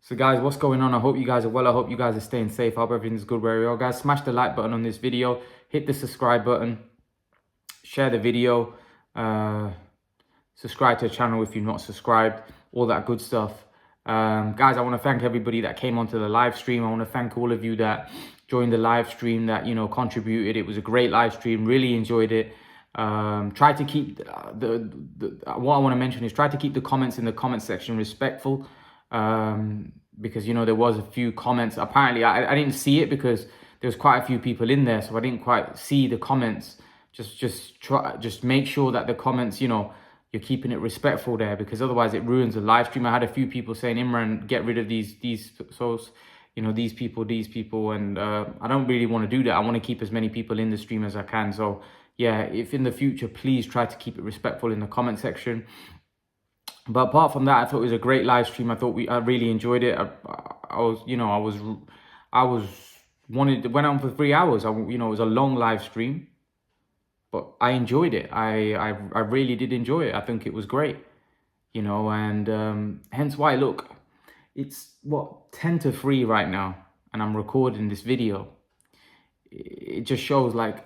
So guys, what's going on? I hope you guys are well. I hope you guys are staying safe. I hope everything's good where you are. Guys, smash the like button on this video. Hit the subscribe button. Share the video. Subscribe to the channel if you're not subscribed. All that good stuff. Guys, I want to thank everybody that came onto the live stream. I want to thank all of you that joined the live stream, that, contributed. It was a great live stream. Really enjoyed it. Try to keep what I want to mention is try to keep the comments in the comment section respectful. Because there was a few comments. Apparently I didn't see it because there was quite a few people in there, so I didn't quite see the comments. Just make sure that the comments, you're keeping it respectful there, because otherwise it ruins the live stream. I had a few people saying, Imran, get rid of these souls, these people, and I don't really want to do that. I want to keep as many people in the stream as I can. So yeah, if in the future, please try to keep it respectful in the comment section. But apart from that, I thought it was a great live stream. I really enjoyed it. Went on for 3 hours. It was a long live stream, but I enjoyed it. I really did enjoy it. I think it was great, and hence why, look, it's what, 10 to 3 right now, and I'm recording this video. It just shows like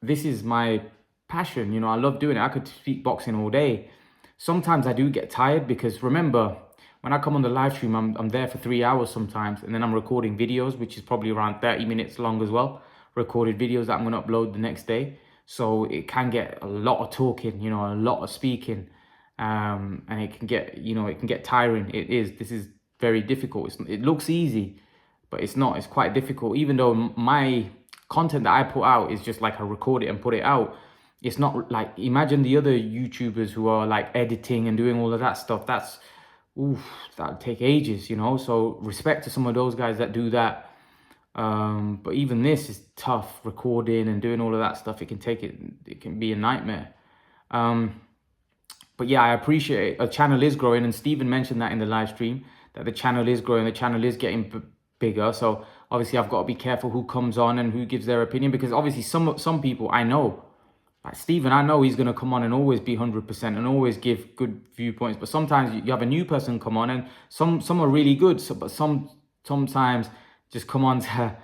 this is my passion. I love doing it. I could speak boxing all day. Sometimes I do get tired because, remember, when I come on the live stream, I'm there for 3 hours sometimes, and then I'm recording videos, which is probably around 30 minutes long as well. Recorded videos that I'm going to upload the next day. So it can get a lot of talking, a lot of speaking, and it can get tiring. This is very difficult. It looks easy, but it's not. It's quite difficult. Even though my content that I put out is just like I record it and put it out. It's not like, imagine the other YouTubers who are like editing and doing all of that stuff. That'd take ages, So respect to some of those guys that do that. But even this is tough, recording and doing all of that stuff. It can be a nightmare. But yeah, I appreciate it. A channel is growing, and Stephen mentioned that in the live stream, that the channel is growing, the channel is getting bigger. So obviously I've got to be careful who comes on and who gives their opinion, because obviously some people I know, like Stephen, I know he's going to come on and always be 100% and always give good viewpoints. But sometimes you have a new person come on, and some are really good. But sometimes just come on to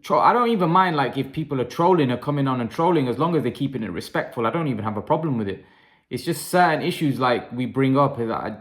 troll. I don't even mind, like, if people are trolling or coming on and trolling, as long as they're keeping it respectful. I don't even have a problem with it. It's just certain issues like we bring up that I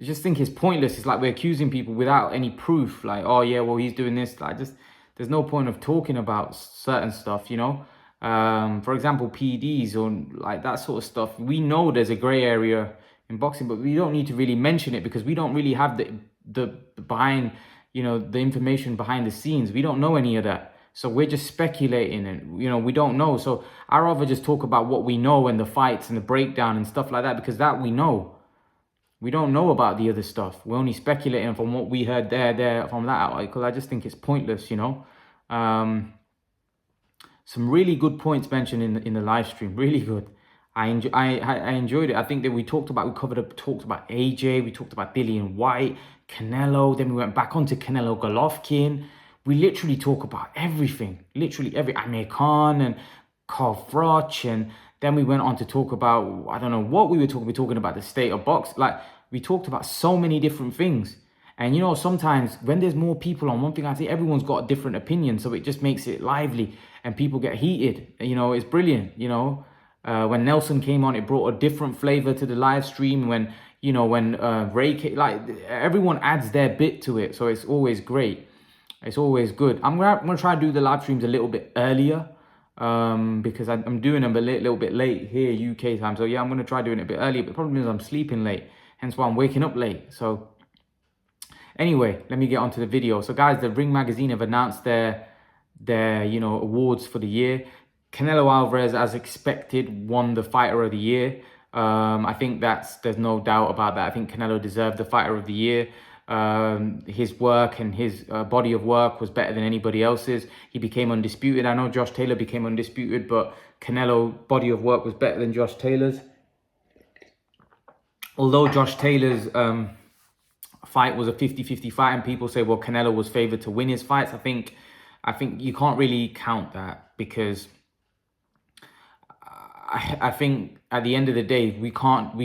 just think it's pointless. It's like we're accusing people without any proof. Like, oh yeah, well, he's doing this. Like, there's no point of talking about certain stuff, For example, PEDs or like that sort of stuff. We know there's a gray area in boxing, but we don't need to really mention it because we don't really have the behind, the information behind the scenes. We don't know any of that. So we're just speculating, and, we don't know. So I'd rather just talk about what we know and the fights and the breakdown and stuff like that, because that we know. We don't know about the other stuff. We're only speculating from what we heard from that, because I just think it's pointless, Some really good points mentioned in the live stream. Really good. I enjoyed it. I think that we talked about AJ, we talked about Dillian White, Canelo. Then we went back onto Canelo Golovkin. We literally talk about everything. Literally Amir Khan and Carl Froch. And then we went on to talk about, I don't know what we were talking. We were talking about the state of box. Like, we talked about so many different things. And, sometimes when there's more people on one thing, I think everyone's got a different opinion. So it just makes it lively and people get heated. It's brilliant, When Nelson came on, it brought a different flavor to the live stream. When Ray came, like, everyone adds their bit to it. So it's always great. It's always good. I'm gonna try to do the live streams a little bit earlier, because I'm doing them a little bit late here, UK time. So yeah, I'm gonna try doing it a bit earlier. But the problem is I'm sleeping late, hence why I'm waking up late. So anyway, let me get on to the video. So guys, the Ring Magazine have announced their awards for the year. Canelo Alvarez, as expected, won the Fighter of the Year. I think there's no doubt about that. I think Canelo deserved the Fighter of the Year. His work and his body of work was better than anybody else's. He became undisputed. I know Josh Taylor became undisputed, but Canelo body of work was better than Josh Taylor's. Although Josh Taylor's fight was a 50-50 fight, and people say, well, Canelo was favored to win his fights. I think you can't really count that, because I think at the end of the day, we can't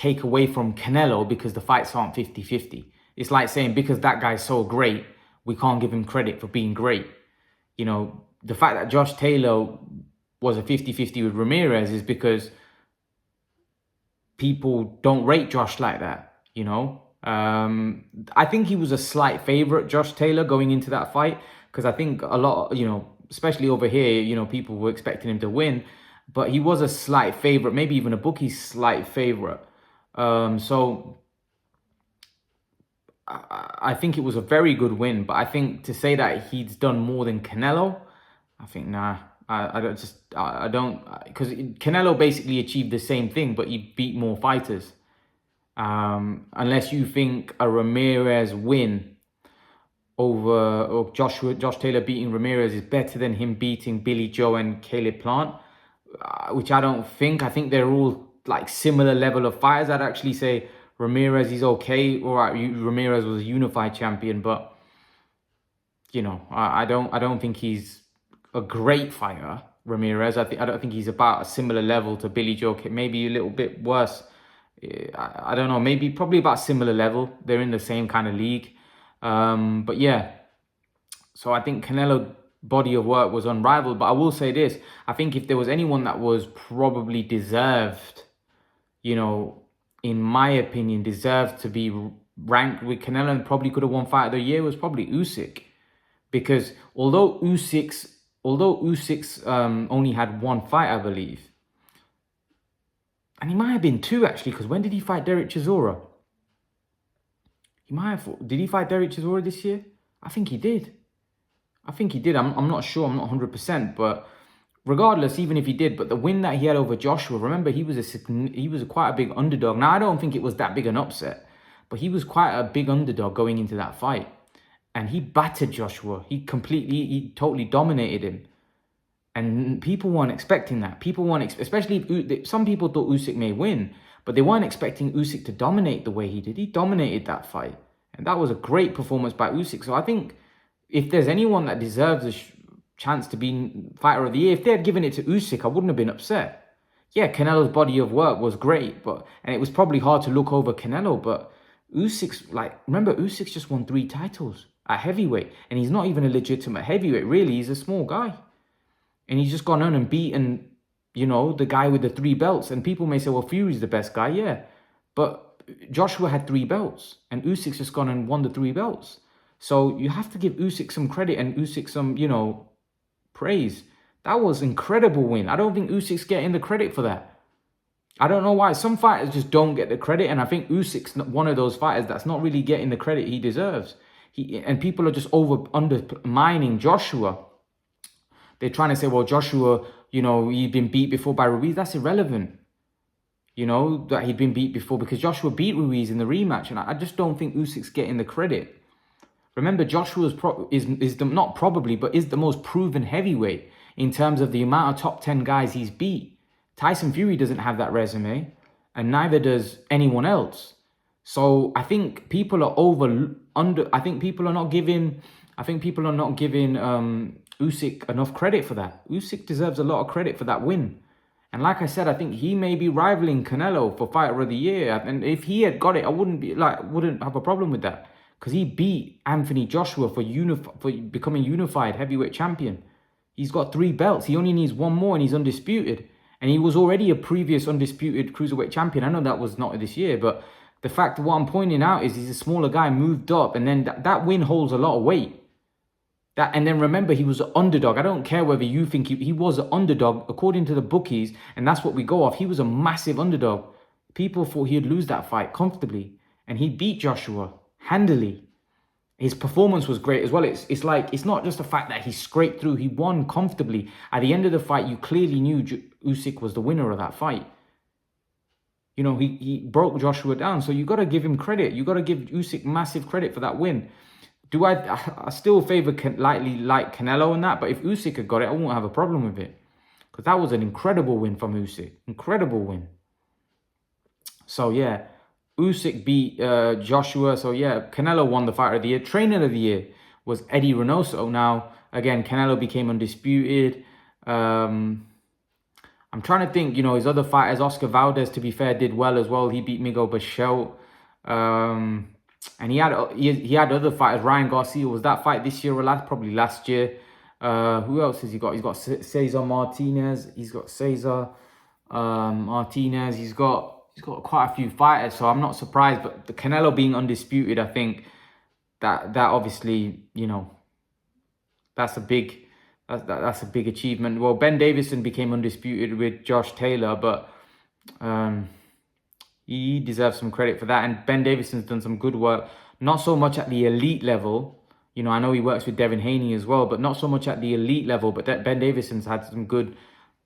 take away from Canelo because the fights aren't 50-50. It's like saying because that guy's so great, we can't give him credit for being great. You know, the fact that Josh Taylor was a 50-50 with Ramirez is because people don't rate Josh like that, you know. I think he was a slight favorite, Josh Taylor, going into that fight, because I think a lot, you know, especially over here, you know, people were expecting him to win, but he was a slight favorite, maybe even a bookie's slight favorite. So I think it was a very good win, but I think to say that he's done more than Canelo, I think, nah. I don't, because Canelo basically achieved the same thing, but he beat more fighters. Unless you think a Ramirez win over Josh Taylor beating Ramirez is better than him beating Billy Joe and Caleb Plant, which I don't think. I think they're all like similar level of fighters. I'd actually say Ramirez is okay. All right, Ramirez was a unified champion, but you know, I don't think he's a great fighter, Ramirez. I don't think he's about a similar level to Billy Joe. Maybe a little bit worse. I don't know. Maybe probably about similar level. They're in the same kind of league. But yeah. So I think Canelo body of work was unrivaled. But I will say this: I think if there was anyone that was probably deserved, you know, in my opinion, deserved to be ranked with Canelo and probably could have won Fight of the Year, was probably Usyk, because although Usyk's only had one fight, I believe. And he might have been two, actually, because when did he fight Derek Chisora? Did he fight Derek Chisora this year? I think he did. I'm not sure. I'm not 100%. But regardless, even if he did, but the win that he had over Joshua, remember, he was quite a big underdog. Now, I don't think it was that big an upset, but he was quite a big underdog going into that fight. And he battered Joshua. He totally dominated him. And people weren't expecting that. Especially if some people thought Usyk may win, but they weren't expecting Usyk to dominate the way he did. He dominated that fight. And that was a great performance by Usyk. So I think if there's anyone that deserves a chance to be Fighter of the Year, if they had given it to Usyk, I wouldn't have been upset. Yeah, Canelo's body of work was great, and it was probably hard to look over Canelo, but remember, Usyk's just won 3 titles at heavyweight, and he's not even a legitimate heavyweight, really. He's a small guy. And he's just gone on and beaten, you know, the guy with the 3 belts. And people may say, well, Fury's the best guy. Yeah. But Joshua had 3 belts. And Usyk's just gone and won the 3 belts. So you have to give Usyk some credit and Usyk some, you know, praise. That was an incredible win. I don't think Usyk's getting the credit for that. I don't know why. Some fighters just don't get the credit. And I think Usyk's one of those fighters that's not really getting the credit he deserves. And people are just undermining Joshua. They're trying to say, well, Joshua, you know, he'd been beat before by Ruiz. That's irrelevant. You know, that he'd been beat before, because Joshua beat Ruiz in the rematch. And I just don't think Usyk's getting the credit. Remember, Joshua is the most proven heavyweight in terms of the amount of top 10 guys he's beat. Tyson Fury doesn't have that resume, and neither does anyone else. So I think people are not giving Usyk enough credit for that. Usyk deserves a lot of credit for that win. And like I said, I think he may be rivaling Canelo for Fighter of the Year. And if he had got it, I wouldn't have a problem with that, because he beat Anthony Joshua for becoming unified heavyweight champion. He's got 3 belts. He only needs 1 more and he's undisputed. And he was already a previous undisputed cruiserweight champion. I know that was not this year, but the fact what I'm pointing out is he's a smaller guy, moved up, and then that win holds a lot of weight. And then remember, he was an underdog. I don't care whether you think he was an underdog according to the bookies, and that's what we go off. He was a massive underdog. People thought he'd lose that fight comfortably, and he beat Joshua handily. His performance was great as well. It's not just the fact that he scraped through. He won comfortably. At the end of the fight, you clearly knew Usyk was the winner of that fight. You know, he broke Joshua down. So you got to give him credit. You got to give Usyk massive credit for that win. I still favor like Canelo in that, but if Usyk had got it, I won't have a problem with it, because that was an incredible win from Usyk. Incredible win. So yeah, Usyk beat Joshua. So yeah, Canelo won the Fighter of the Year. Trainer of the Year was Eddie Reynoso. Now, again, Canelo became undisputed. I I'm trying to think, his other fighters. Oscar Valdez, to be fair, did well as well. He beat Miguel Bichel. And he had other fighters. Ryan Garcia, was that fight this year or probably last year? Who else has he got? He's got Cesar Martinez. He's got Cesar Martinez. He's got quite a few fighters, so I'm not surprised. But the Canelo being undisputed, I think that obviously, that's a big that's a big achievement. Well, Ben Davison became undisputed with Josh Taylor, but he deserves some credit for that. And Ben Davison's done some good work, not so much at the elite level. I know he works with Devin Haney as well, but not so much at the elite level. But Ben Davison's had some good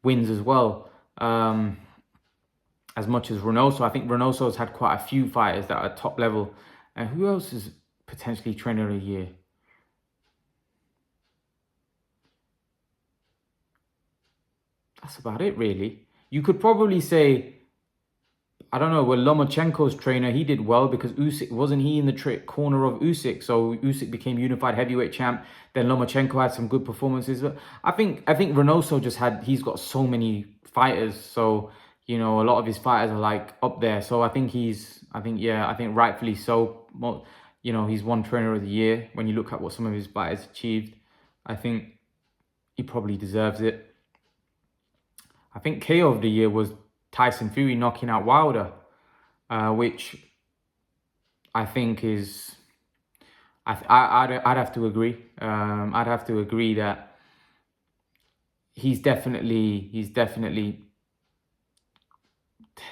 wins as well, as much as Reynoso. I think Reynoso's had quite a few fighters that are top level. And who else is potentially trainer of the year? That's about it, really. You could probably say, I don't know, well, Lomachenko's trainer, he did well because Usyk, wasn't he in the corner of Usyk? So Usyk became unified heavyweight champ. Then Lomachenko had some good performances. But I think Reynoso he's got so many fighters. So, a lot of his fighters are like up there. So I think rightfully so. He's won trainer of the year. When you look at what some of his fighters achieved, I think he probably deserves it. I think KO of the year was Tyson Fury knocking out Wilder, which I think is, I'd have to agree. I'd have to agree that he's definitely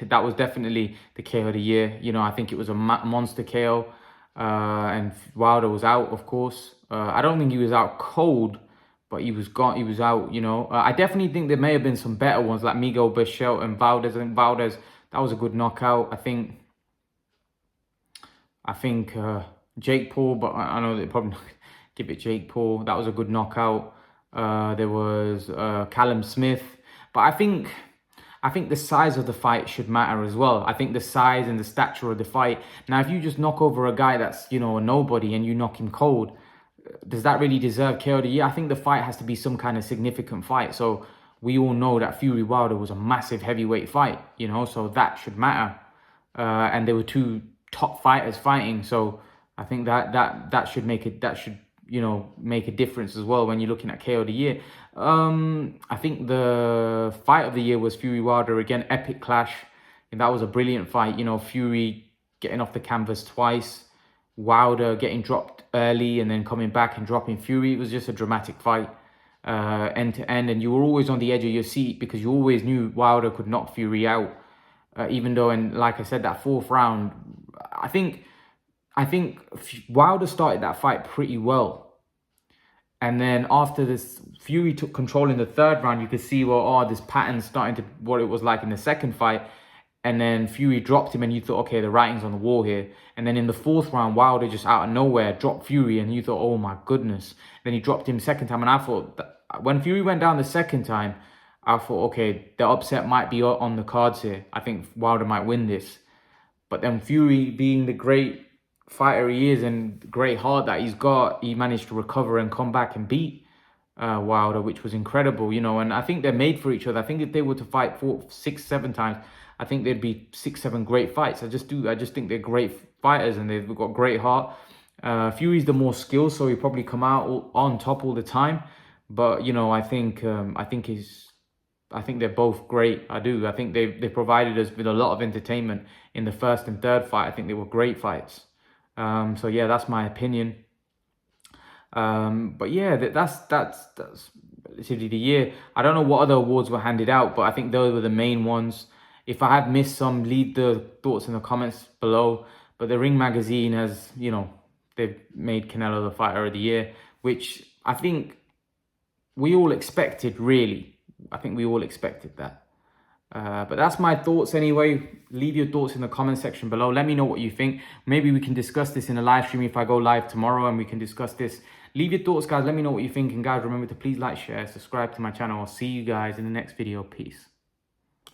that was definitely the KO of the year. I think it was a monster KO, and Wilder was out, of course. I don't think he was out cold, but he was out, I definitely think there may have been some better ones like Miguel Bichel and Valdez. I think Valdez, that was a good knockout. I think Jake Paul, but I know they probably not give it Jake Paul. That was a good knockout. There was Callum Smith. But I think the size of the fight should matter as well. I think the size and the stature of the fight. Now, if you just knock over a guy that's, a nobody and you knock him cold, does that really deserve KO of the year? I think the fight has to be some kind of significant fight. So we all know that Fury Wilder was a massive heavyweight fight, so that should matter. And there were two top fighters fighting, so I think that should make it. That should make a difference as well when you're looking at KO of the year. I think the fight of the year was Fury Wilder again, epic clash, and that was a brilliant fight. Fury getting off the canvas twice, Wilder getting dropped early and then coming back and dropping Fury. It was just a dramatic fight, end to end, and you were always on the edge of your seat because you always knew Wilder could knock Fury out. Even though, and like I said, that fourth round, I think Wilder started that fight pretty well, and then after this, Fury took control in the third round. You could see, this pattern starting to what it was like in the second fight. And then Fury dropped him and you thought, okay, the writing's on the wall here. And then in the fourth round, Wilder just out of nowhere dropped Fury and you thought, oh my goodness. Then he dropped him second time. And I thought, when Fury went down the second time, I thought, okay, the upset might be on the cards here. I think Wilder might win this. But then Fury, being the great fighter he is and the great heart that he's got, he managed to recover and come back and beat Wilder, which was incredible, and I think they're made for each other. I think if they were to fight 4, 6, 7 times, I think there'd be 6, 7 great fights. I just think they're great fighters and they've got great heart. Fury's the more skilled, so he'll probably come out on top all the time. But I think they're both great. I do. I think they provided us with a lot of entertainment in the first and third fight. I think they were great fights. So yeah, that's my opinion. But yeah, that's literally the year. I don't know what other awards were handed out, but I think those were the main ones. If I have missed some, leave the thoughts in the comments below. But the Ring Magazine has, they've made Canelo the fighter of the year, which I think we all expected, really. I think we all expected that. But that's my thoughts anyway. Leave your thoughts in the comment section below. Let me know what you think. Maybe we can discuss this in a live stream if I go live tomorrow and we can discuss this. Leave your thoughts, guys. Let me know what you think. And guys, remember to please like, share, subscribe to my channel. I'll see you guys in the next video. Peace.